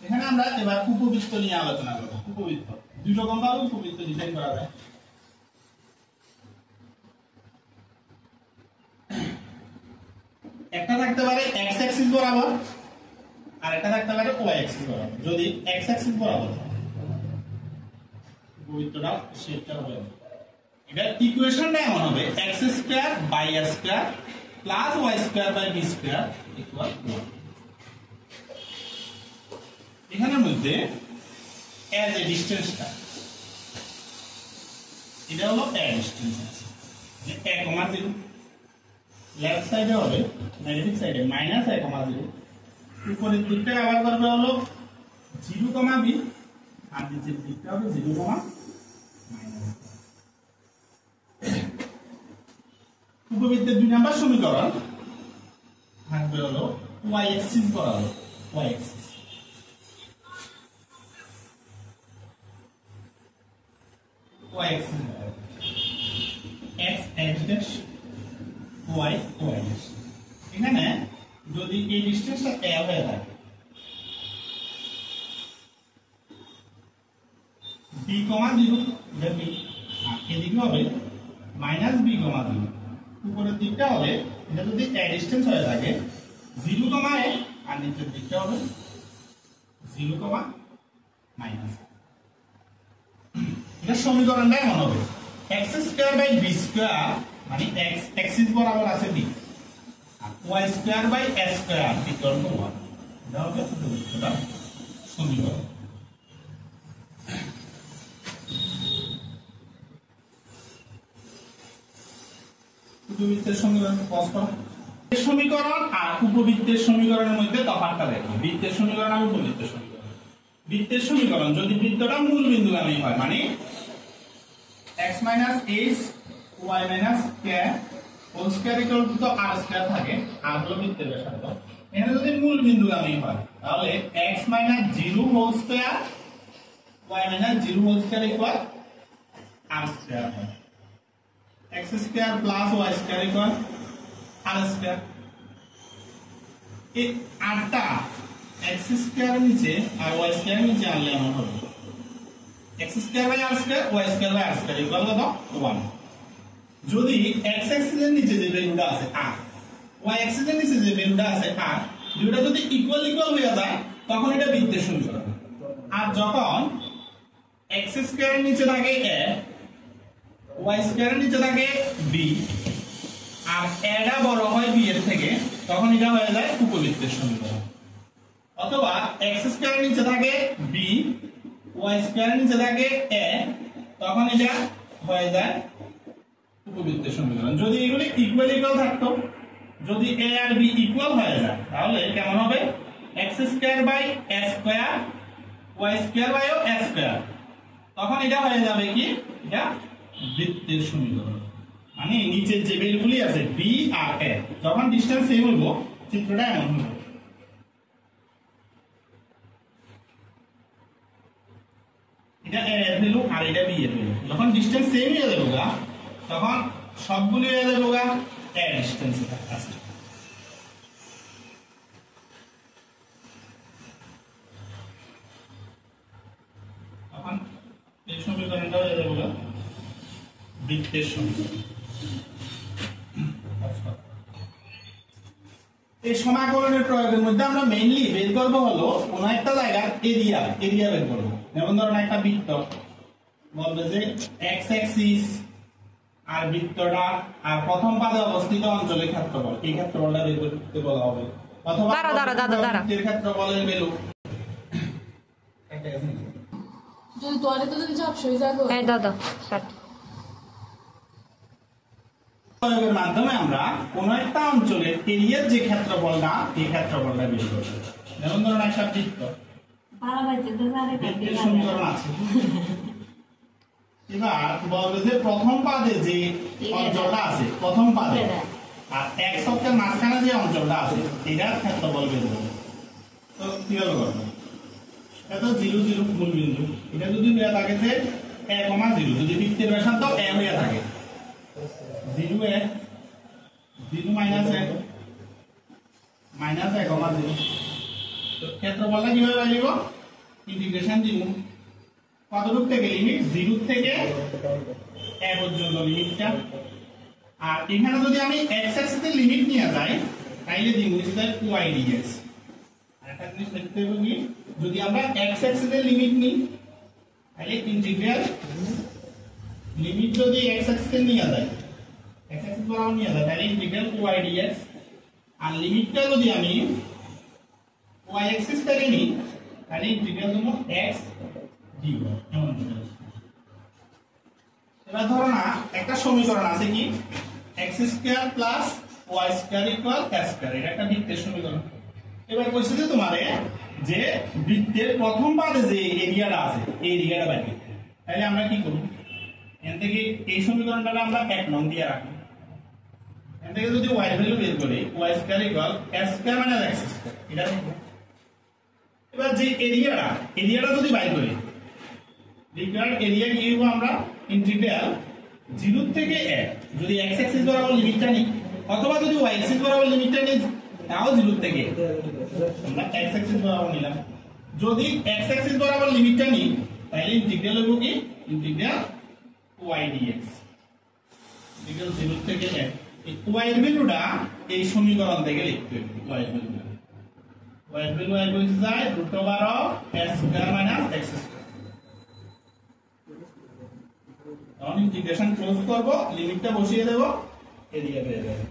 এখানে আমরা এবার উপবৃত্ত নিয়ে আলোচনা করব। উপবৃত্ত দুই রকম ভাবে উপবৃত্ত ডিজাইন করা যায়। একটা থাকতে পারে x অ্যাক্সিস বরাবর আর একটা থাকতে পারে y অ্যাক্সিস বরাবর। যদি x অ্যাক্সিস বরাবর উপবৃত্তটা শেপটা হবে, এটা ইকুয়েশনটা এমন হবে x square by a square plus y square by b square equal 1। এখানের মধ্যে এর যে ডিসটেন্সটা, এটা হলো এর ডিসটেন্স আছে যে a, 0 লেফট সাইডে হবে নেগেটিভ সাইডে মাইনাস a, 0 উপরের দিকটা আবার করবে হলো 0, b আর নিচের দিকটা হবে 0, মাইনাস। উপবৃত্তের 2 নম্বর সমীকরণ থাকবে হলো y অ্যাক্সিস বরাবর, y Axis y axis x dash y dash। এখানে যদি এই ডিসটেন্সটা a হয়ে থাকে b, 0 এটা b আর এদিকে হবে মাইনাস b, 0 উপরের দিকটা হবে এটা যদি a ডিসটেন্স হয়ে থাকে 0, a আর নিচের দিকটা হবে 0, মাইনাস। এটা সমীকরণটা এমন হবে x square by b square মানে x অ্যাক্সিস বরাবর আছে b আর y square by a square equal to 1। এটা হবে উপবৃত্তটা সমীকরণ। উপবৃত্তের সমীকরণ পরস্পর এই সমীকরণ আর উপবৃত্তের সমীকরণের মধ্যে তফাৎটা দেখো। বৃত্তের সমীকরণ আর উপবৃত্তের সমীকরণ। বৃত্তের সমীকরণ যদি বৃত্তটা মূল বিন্দুগামী হয় মানে x minus h y minus k whole square equal to r square থাকে, আর হলো বৃত্তের ব্যাসার্ধ। এখানে যদি মূল বিন্দুগামী হয় তাহলে x minus 0 whole square y minus 0 whole square equal r square হয়। x square plus y square equal r square। এই rটা x square নিচে আর y square নিচে আনলে এমন হবে x square by r square y square by r square equal কত 1। যদি x axis এর নিচে যে ভ্যালুটা আছে r, y axis এর নিচে যে ভ্যালুটা আছে r, দুটো যদি ইকুয়াল হয়ে যায় তখন এটা বৃত্তের সমীকরণ। আর যখন x স্কয়ার এর নিচে থাকে a, y স্কয়ার এর নিচে থাকে b আর a টা বড় হয় b এর থেকে, তখন এটা হয়ে যায় উপবৃত্তের সমীকরণ। অথবা x স্কয়ার এর নিচে থাকে b, y স্কয়ার এর নিচে থাকে a, তখন এটা হয়ে যায় উপবৃত্তের সমীকরণ। যদি এগুলি ইকুয়াল থাকতো, যদি a আর b ইকুয়াল হয়ে যায় তাহলে কেমন হবে x square by a square y square by a square, তখন এটা হয়ে যাবে কি এটা বৃত্তের সমীকরণ। মানে নিচের যে ভ্যালুগুলি আছে b আর a যখন ডিসটেন্স সেম হইব চিত্রটা এমন হবে। এটা a এর ভ্যালু আর এটা b এর ভ্যালু, যখন ডিসটেন্স সেম হয়ে যাবে তখন সবগুলি হয়ে যাবে a ডিসটেন্স আছে। তখন এই সমীকরণটা হয়ে যাবে বৃত্তের সমীকরণ। এই সমাকলনের প্রয়োগের মধ্যে আমরা মেইনলি বের করব হলো কোন একটা জায়গার এরিয়া বের করব। যেমন ধরুন একটা বৃত্ত বলবে যে x অ্যাক্সিস আর বৃত্তটা আর প্রথম পাদে অবস্থিত অঞ্চলের ক্ষেত্রফল, এই ক্ষেত্রফলটা বের করতে বলা হবে। অথবা বৃত্তের ক্ষেত্রফলের ভ্যালু যদি তোরে তো যদি জব হয়ে যাবে হ্যাঁ দাদা স্টার্ট। প্রয়োগের মাধ্যমে আমরা কোন একটা অঞ্চলের এরিয়ার যে ক্ষেত্রফলটা এই ক্ষেত্রফলটা বের করব। যেমন ধরুন একটা বৃত্ত, বৃত্তের সমীকরণ আছে। এবার বলবে যে প্রথম পাদে যে অঞ্চলটা আছে প্রথম পাদে আর x অক্ষের মাঝখানে যে অঞ্চলটা আছে এটার ক্ষেত্রফল বের করব। তো কিভাবে করব? এটা 0 0 মূল বিন্দু, এটা যদি দেয়া থাকে যে a, 0, যদি বৃত্তের ব্যাসার্ধ a হয়ে থাকে 0 a 0 - a -a, 0 তো তো ক্ষেত্রফলটা কিভাবে পাই নিব ইন্টিগ্রেশন দিব কতটুক থেকে লিমিট 0 থেকে a পর্যন্ত লিমিটটা আর এখানে যদি আমি x অ্যাক্সিস এর লিমিট নিয়ে যাই তাইলে দিব হচ্ছে y dx আর একটা জিনিস দেখতে হবে কি যদি আমরা x অ্যাক্সিস এর লিমিট নিই তাহলে ইন্টিগ্রাল লিমিট যদি x অ্যাক্সিস এর নিয়ে যায় x অ্যাক্সিস বরাবর নিয়ে যায় তাহলে ইন্টিগ্রাল y dx আর লিমিটটা যদি আমি y অ্যাক্সিস থেকে নিই তাহলে ইন্টিগ্রাল দেব x dy এমন এবার ধরো না একটা সমীকরণ আছে কি x² + y² = s² এটা একটা বৃত্তের সমীকরণ এবার কইছে যে তোমারে যে বৃত্তের প্রথম পাদে যে এরিয়াটা আছে এই এরিয়াটা বের করতে তাহলে আমরা কি করব এখান থেকে এই সমীকরণটা আমরা 1 নং দিয়ে রাখব এখান থেকে যদি y এর ভ্যালু বের করি y² = s² - x² এটা দেখো এবার যে এরিয়াটা যদি বাইর করি রিকোয়ার্ড এরিয়া কি হইব আমরা ইন্টিগ্রাল 0 থেকে a যদি x অ্যাক্সিস বরাবর লিমিটটা নিই অথবা যদি y অ্যাক্সিস বরাবর লিমিটটা নিই তাও 0 থেকে আমরা x অ্যাক্সিস বরাবর নিলাম যদি x অ্যাক্সিস বরাবর লিমিটটা নিই তাহলে ইন্টিগ্রাল হইব কি ইন্টিগ্রাল y dx ইন্টিগ্রাল 0 থেকে a এই y এর ভ্যালুটা এই সমীকরণ থেকে লিখতে হবে y এর ভ্যালুটা y এর ভ্যালু আই হইছে যায় √s² - x²। এখন ইন্টিগ্রেশন ক্লোজ করব লিমিটটা বসিয়ে দেব এরিয়া বের হবে